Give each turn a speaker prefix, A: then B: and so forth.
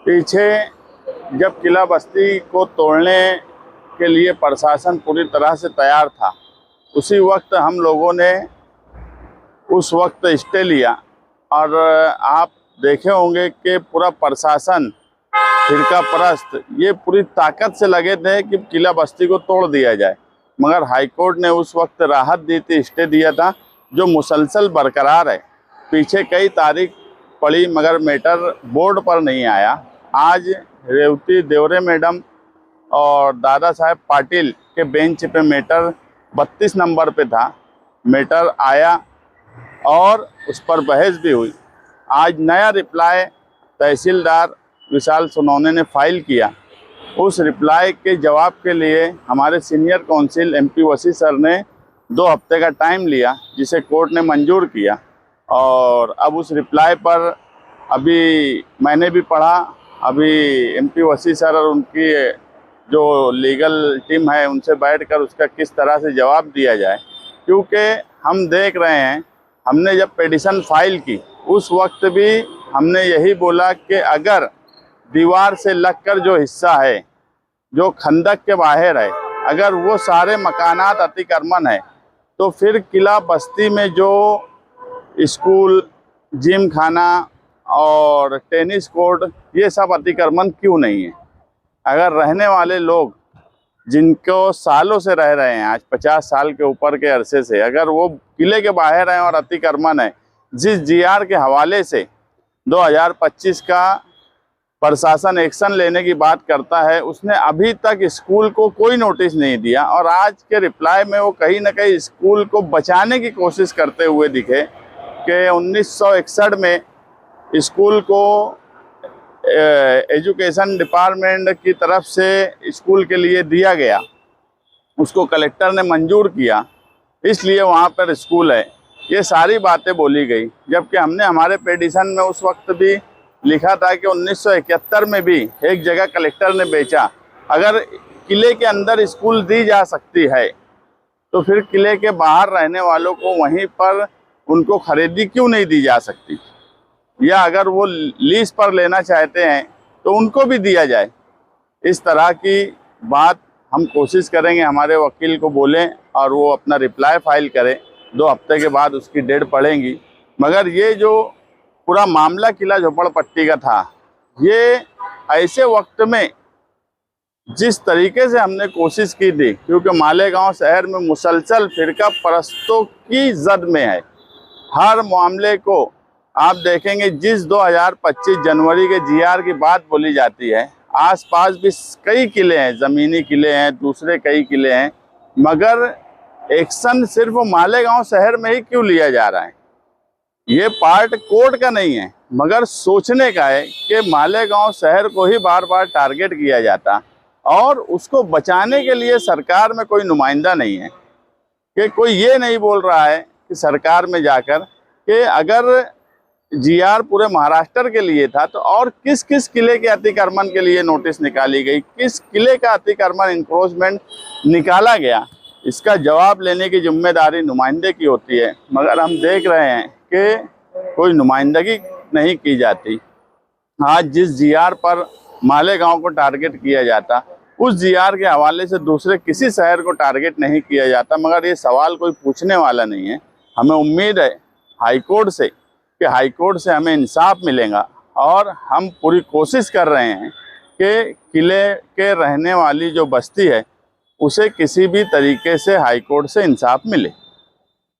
A: पीछे जब किला बस्ती को तोड़ने के लिए प्रशासन पूरी तरह से तैयार था, उसी वक्त हम लोगों ने उस वक्त स्टे लिया। और आप देखे होंगे कि पूरा प्रशासन, फिरका परस्त, ये पूरी ताकत से लगे थे कि किला बस्ती को तोड़ दिया जाए। मगर हाईकोर्ट ने उस वक्त राहत दी थी, स्टे दिया था, जो मुसलसल बरकरार है। पीछे कई तारीख पड़ी मगर मैटर बोर्ड पर नहीं आया। आज रेवती देवरे मैडम और दादा साहेब पाटिल के बेंच पे मैटर 32 नंबर पे था। मैटर आया और उस पर बहस भी हुई। आज नया रिप्लाई तहसीलदार विशाल सोनवने ने फाइल किया। उस रिप्लाई के जवाब के लिए हमारे सीनियर काउंसिल MP वसी सर ने 2 हफ्ते का टाइम लिया, जिसे कोर्ट ने मंजूर किया। और अब उस रिप्लाई पर अभी मैंने भी पढ़ा। अभी MP वसी सर और उनकी जो लीगल टीम है उनसे बैठकर उसका किस तरह से जवाब दिया जाए, क्योंकि हम देख रहे हैं, हमने जब पिटीशन फाइल की उस वक्त भी हमने यही बोला कि अगर दीवार से लगकर जो हिस्सा है, जो खंदक के बाहर है, अगर वो सारे मकानात अतिक्रमण है, तो फिर किला बस्ती में जो स्कूल, जिम खाना और टेनिस कोर्ट, ये सब अतिक्रमण क्यों नहीं है? अगर रहने वाले लोग जिनको सालों से रह रहे हैं, आज 50 साल के ऊपर के अरसे से, अगर वो किले के बाहर हैं और अतिक्रमण है, जिस GR के हवाले से 2025 का प्रशासन एक्शन लेने की बात करता है, उसने अभी तक स्कूल को कोई नोटिस नहीं दिया। और आज के रिप्लाई में वो कहीं ना कहीं स्कूल को बचाने की कोशिश करते हुए दिखे कि 1961 में स्कूल को एजुकेशन डिपार्टमेंट की तरफ से स्कूल के लिए दिया गया, उसको कलेक्टर ने मंजूर किया, इसलिए वहाँ पर स्कूल है। ये सारी बातें बोली गई, जबकि हमने हमारे पिटीशन में उस वक्त भी लिखा था कि 1971 में भी एक जगह कलेक्टर ने बेचा। अगर किले के अंदर स्कूल दी जा सकती है तो फिर किले के बाहर रहने वालों को वहीं पर उनको खरीदी क्यों नहीं दी जा सकती? या अगर वो लीज पर लेना चाहते हैं तो उनको भी दिया जाए। इस तरह की बात हम कोशिश करेंगे, हमारे वकील को बोलें और वो अपना रिप्लाई फाइल करें। 2 हफ्ते के बाद उसकी डेट पड़ेगी। मगर ये जो पूरा मामला किला झोपड़पट्टी का था, ये ऐसे वक्त में जिस तरीके से हमने कोशिश की थी, क्योंकि मालेगांव शहर में मुसलसल फिरका परस्तों की जद में है। हर मामले को आप देखेंगे, जिस 2025 जनवरी के GR की बात बोली जाती है, आसपास भी कई किले हैं, ज़मीनी किले हैं, दूसरे कई किले हैं, मगर एक्शन सिर्फ मालेगांव शहर में ही क्यों लिया जा रहा है? ये पार्ट कोर्ट का नहीं है, मगर सोचने का है कि मालेगांव शहर को ही बार बार टारगेट किया जाता और उसको बचाने के लिए सरकार में कोई नुमाइंदा नहीं है। कि कोई ये नहीं बोल रहा है कि सरकार में जाकर कि अगर GR पूरे महाराष्ट्र के लिए था तो और किस किस किले के अतिक्रमण के लिए नोटिस निकाली गई, किस किले का अतिक्रमण इंक्रोचमेंट निकाला गया, इसका जवाब लेने की जिम्मेदारी नुमाइंदे की होती है। मगर हम देख रहे हैं कि कोई नुमाइंदगी नहीं की जाती। आज जिस GR पर मालेगांव को टारगेट किया जाता, उस GR के हवाले से दूसरे किसी शहर को टारगेट नहीं किया जाता। मगर ये सवाल कोई पूछने वाला नहीं है। हमें उम्मीद है हाईकोर्ट से कि हाईकोर्ट से हमें इंसाफ मिलेगा और हम पूरी कोशिश कर रहे हैं कि किले के रहने वाली जो बस्ती है उसे किसी भी तरीके से हाईकोर्ट से इंसाफ मिले।